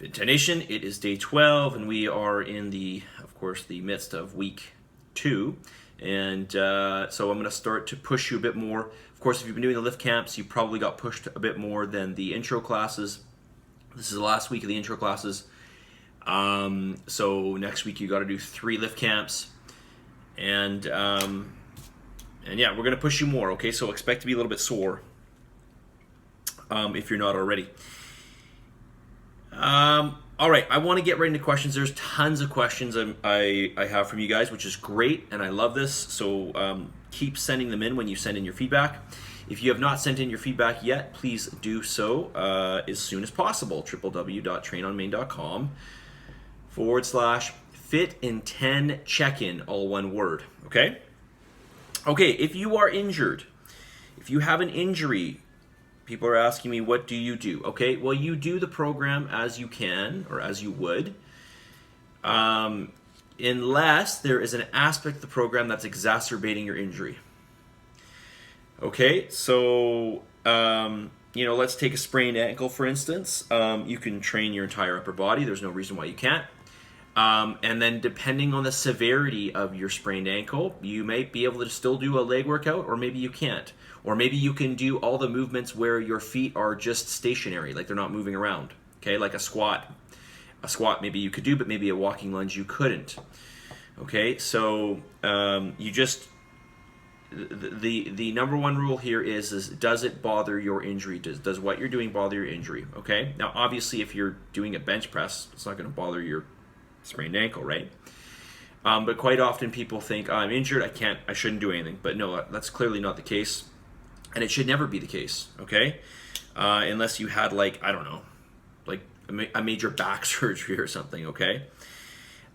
Fitin10 Nation, it is day 12, and we are in of course, the midst of week 2. And so I'm going to start to push you a bit more. Of course, if you've been doing the lift camps, you probably got pushed a bit more than the intro classes. This is the last week of the intro classes. So next week you got to do 3 lift camps. And yeah, we're going to push you more, okay? So expect to be a little bit sore if you're not already. All right, I want to get right into questions. There's tons of questions I have from you guys, which is great, and I love this. So keep sending them in when you send in your feedback. If you have not sent in your feedback yet, please do so as soon as possible. www.trainonmain.com/Fitin10 check-in, all one word, okay? Okay, if you are injured, if you have an injury, people are asking me, what do you do? Okay, well, you do the program as you can, or as you would, unless there is an aspect of the program that's exacerbating your injury. Okay, so, let's take a sprained ankle, for instance. You can train your entire upper body. There's no reason why you can't. And then depending on the severity of your sprained ankle, you may be able to still do a leg workout, or maybe you can't. Or maybe you can do all the movements where your feet are just stationary, like they're not moving around, okay? Like a squat. A squat maybe you could do, but maybe a walking lunge you couldn't. Okay, so the number one rule here is does it bother your injury? Does what you're doing bother your injury, okay? Now, obviously, if you're doing a bench press, it's not going to bother your sprained ankle, right? But quite often people think, I'm injured, I shouldn't do anything. But no, that's clearly not the case. And it should never be the case, okay? Unless you had, I don't know, a major back surgery or something, okay?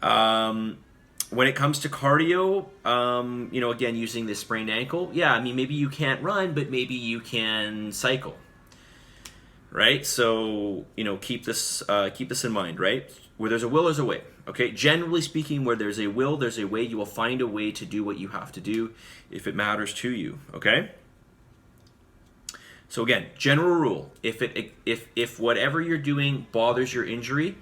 When it comes to cardio, again, using this sprained ankle, yeah, I mean, maybe you can't run, but maybe you can cycle, right? So, keep this in mind, right? Where there's a will, there's a way, okay? Generally speaking, where there's a will, there's a way. You will find a way to do what you have to do if it matters to you, okay? So again, general rule, if whatever you're doing bothers your injury,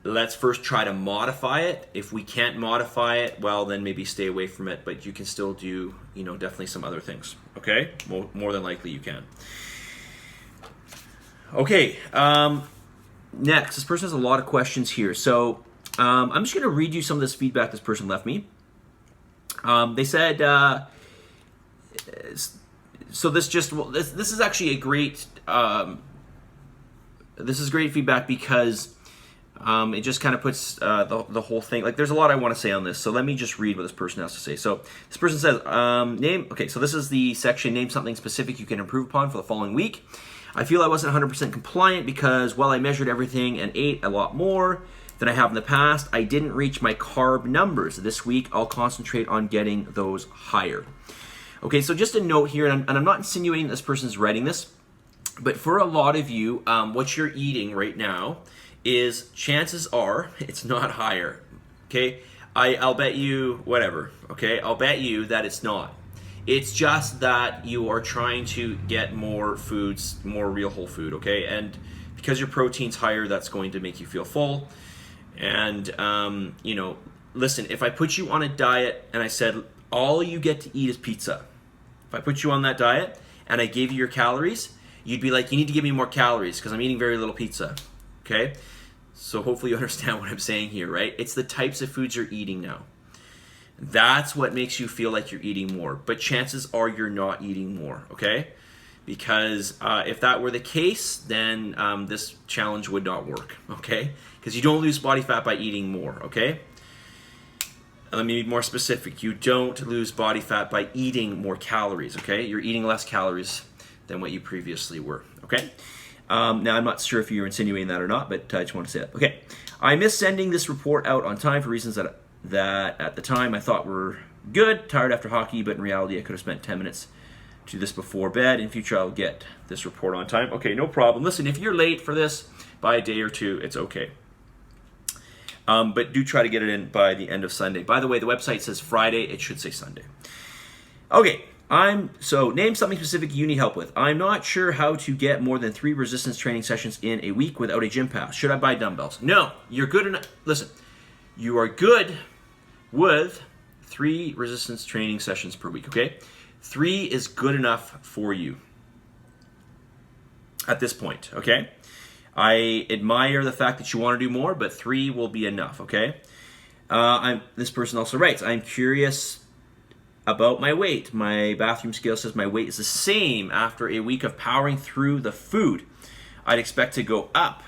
let's first try to modify it. If we can't modify it, well, then maybe stay away from it, but you can still do, definitely some other things, okay? More than likely you can. Okay, next, this person has a lot of questions here. So I'm just going to read you some of this feedback this person left me. They said, so this is actually a great, this is great feedback because it just kind of puts the whole thing, there's a lot I want to say on this. So let me just read what this person has to say. So this person says, so this is the section, name something specific you can improve upon for the following week. I feel I wasn't 100% compliant because, I measured everything and ate a lot more than I have in the past. I didn't reach my carb numbers. This week, I'll concentrate on getting those higher. Okay, so just a note here, and I'm not insinuating this person's writing this, but for a lot of you, what you're eating right now is, chances are, it's not higher, okay? I'll bet you, whatever, okay? I'll bet you that it's not. It's just that you are trying to get more foods, more real whole food, okay? And because your protein's higher, that's going to make you feel full. And, listen, if I put you on a diet and I said, all you get to eat is pizza, if I put you on that diet and I gave you your calories, you'd be like, you need to give me more calories because I'm eating very little pizza, okay? So hopefully you understand what I'm saying here, right? It's the types of foods you're eating now. That's what makes you feel like you're eating more. But chances are you're not eating more, okay? Because if that were the case, then this challenge would not work, okay? Because you don't lose body fat by eating more, okay? Let me be more specific. You don't lose body fat by eating more calories, okay? You're eating less calories than what you previously were, okay? Now, I'm not sure if you're insinuating that or not, but I just want to say that. Okay, I missed sending this report out on time for reasons that at the time I thought were good, tired after hockey, but in reality I could have spent 10 minutes to this before bed. In future, I'll get this report on time. Okay, no problem. Listen, if you're late for this by a day or two, it's okay. But do try to get it in by the end of Sunday. By the way, the website says Friday. It should say Sunday. Okay, Name something specific you need help with. I'm not sure how to get more than 3 resistance training sessions in a week without a gym pass. Should I buy dumbbells? No, you're good enough. Listen, you are good with 3 resistance training sessions per week, okay? 3 is good enough for you at this point, okay? I admire the fact that you want to do more, but 3 will be enough, okay? This person also writes, I'm curious about my weight. My bathroom scale says my weight is the same after a week of powering through the food. I'd expect to go up.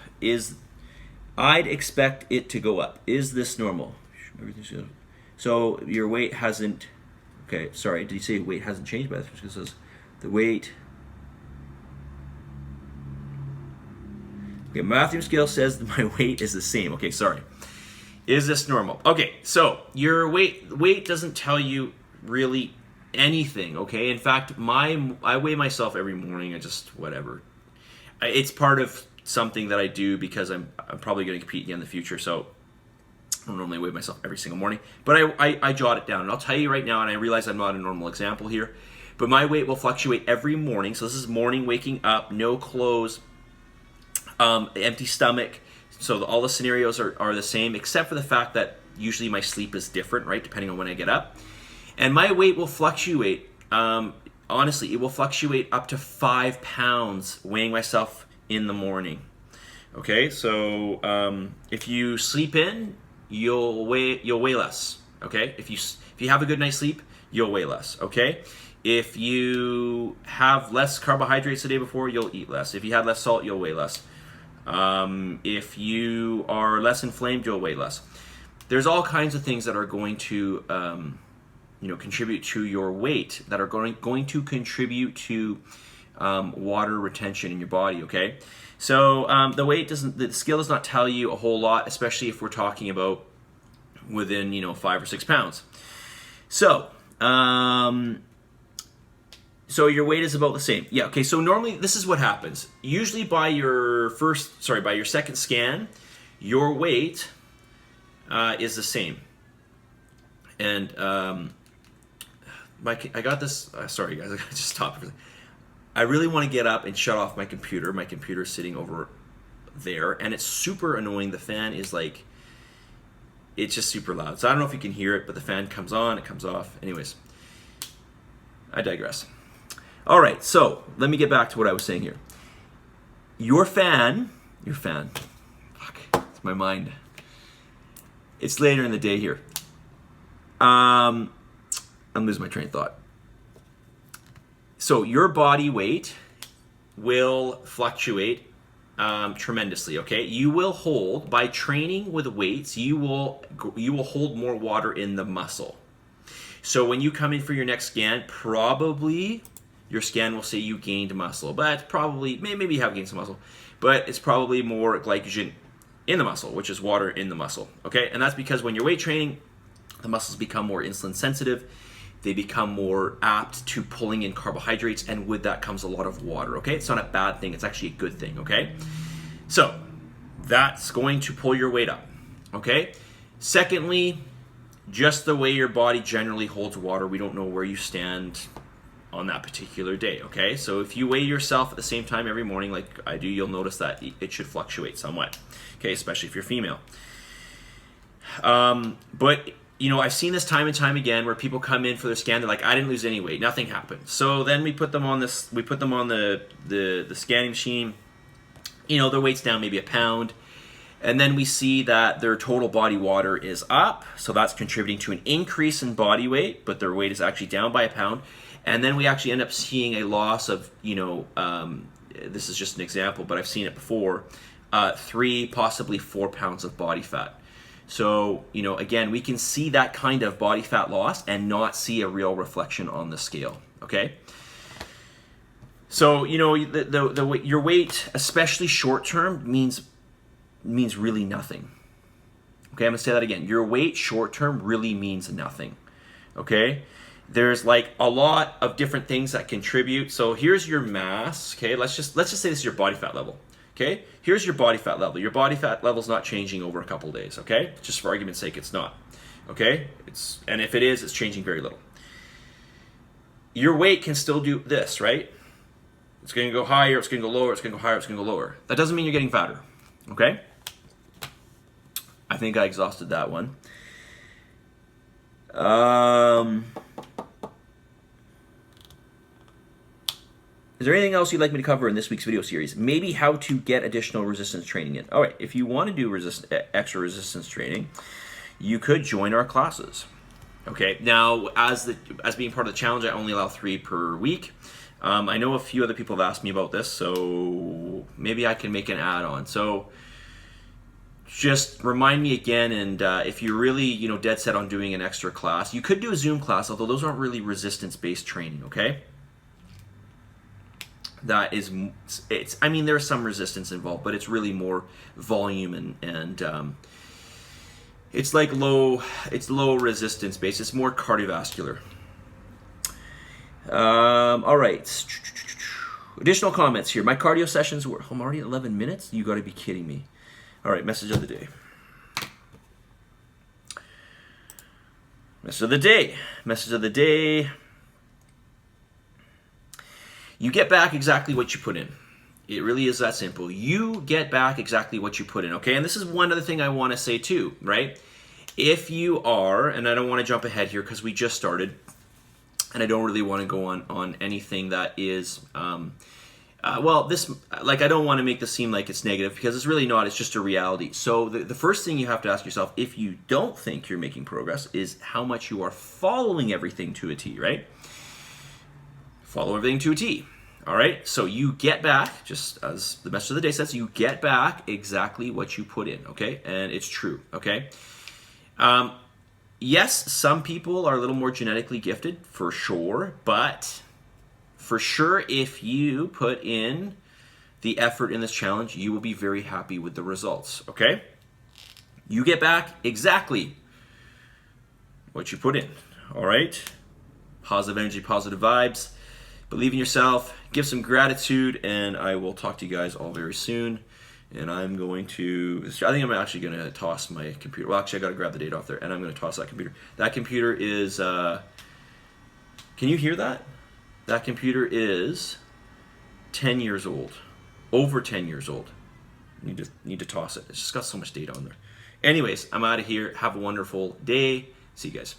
I'd expect it to go up. Is this normal? Everything's good. So your weight hasn't, okay, sorry, did you say weight hasn't changed? But it says the weight. Okay, my bathroom scale says that my weight is the same. Okay, sorry. Is this normal? Okay, so your weight doesn't tell you really anything, okay? In fact, I weigh myself every morning. I just, whatever. It's part of something that I do because I'm probably going to compete again in the future, so I don't normally weigh myself every single morning, but I jot it down, and I'll tell you right now, and I realize I'm not a normal example here, but my weight will fluctuate every morning. So this is morning, waking up, no clothes, empty stomach. So all the scenarios are the same, except for the fact that usually my sleep is different, right, depending on when I get up. And my weight will fluctuate, honestly, it will fluctuate up to 5 pounds weighing myself in the morning. Okay, so if you sleep in, you'll weigh less. Okay, if you have a good night's sleep, you'll weigh less. Okay, if you have less carbohydrates the day before, you'll eat less. If you had less salt, you'll weigh less. If you are less inflamed, you'll weigh less. There's all kinds of things that are going to contribute to your weight, that are going to contribute to water retention in your body, okay? So the scale does not tell you a whole lot, especially if we're talking about within 5 or 6 pounds. So your weight is about the same. Yeah, okay, so normally this is what happens. Usually by your second scan, your weight is the same. And I got this, sorry guys, I gotta just stop everything. I really want to get up and shut off my computer. My computer is sitting over there, and it's super annoying. The fan is like, it's just super loud. So I don't know if you can hear it, but the fan comes on, it comes off. Anyways, I digress. All right, so let me get back to what I was saying here. Your fan, fuck, it's my mind. It's later in the day here. I'm losing my train of thought. So your body weight will fluctuate tremendously, okay? You will hold, by training with weights, you will hold more water in the muscle. So when you come in for your next scan, probably your scan will say you gained muscle, but probably, maybe you have gained some muscle, but it's probably more glycogen in the muscle, which is water in the muscle, okay? And that's because when you're weight training, the muscles become more insulin sensitive. They become more apt to pulling in carbohydrates, and with that comes a lot of water, okay? It's not a bad thing, it's actually a good thing, okay? So that's going to pull your weight up, okay? Secondly, just the way your body generally holds water, we don't know where you stand on that particular day, okay? So if you weigh yourself at the same time every morning like I do, you'll notice that it should fluctuate somewhat, okay? Especially if you're female. But I've seen this time and time again where people come in for their scan, they're like, I didn't lose any weight, nothing happened. So then we put them on the scanning machine, their weight's down maybe a pound, and then we see that their total body water is up, so that's contributing to an increase in body weight, but their weight is actually down by a pound. And then we actually end up seeing a loss of, this is just an example, but I've seen it before, 3, possibly 4 pounds of body fat. So, again, we can see that kind of body fat loss and not see a real reflection on the scale, okay? So, your weight, especially short term, means really nothing. Okay, I'm gonna say that again. Your weight short term really means nothing, okay? There's like a lot of different things that contribute. So here's your mass, okay? Let's just say this is your body fat level. Okay, here's your body fat level. Your body fat level is not changing over a couple days, okay? Just for argument's sake, it's not, okay? And if it is, it's changing very little. your weight can still do this, right? It's going to go higher, it's going to go lower, it's going to go higher, it's going to go lower. That doesn't mean you're getting fatter, okay? I think I exhausted that one. Is there anything else you'd like me to cover in this week's video series? Maybe how to get additional resistance training in. All right, if you want to do extra resistance training, you could join our classes. Okay, now as being part of the challenge, I only allow 3 per week. I know a few other people have asked me about this, so maybe I can make an add-on. So just remind me again, and if you're really dead set on doing an extra class, you could do a Zoom class, although those aren't really resistance-based training. Okay. That is, I mean, there's some resistance involved, but it's really more volume and it's like low resistance based. It's more cardiovascular. All right. Additional comments here. My cardio sessions were, I'm already at 11 minutes? You got to be kidding me. All right, message of the day. Message of the day. Message of the day. You get back exactly what you put in. It really is that simple. You get back exactly what you put in, okay? And this is one other thing I want to say too, right? If you are, and I don't want to jump ahead here because we just started, and I don't really want to go on anything that is, I don't want to make this seem like it's negative because it's really not. It's just a reality. So the first thing you have to ask yourself, if you don't think you're making progress, is how much you are following everything to a T, right? Follow everything to a T. All right, so you get back, just as the message of the day says, you get back exactly what you put in, okay? And it's true, okay? Yes, some people are a little more genetically gifted, for sure, but for sure, if you put in the effort in this challenge, you will be very happy with the results, okay? You get back exactly what you put in, all right? Positive energy, positive vibes. Believe in yourself, give some gratitude, and I will talk to you guys all very soon. And I'm going to, I think I'm actually going to toss my computer. Well, actually, I got to grab the date off there, and I'm going to toss that computer. That computer is, can you hear that? That computer is 10 years old, over 10 years old. Need to toss it. It's just got so much data on there. Anyways, I'm out of here. Have a wonderful day. See you guys.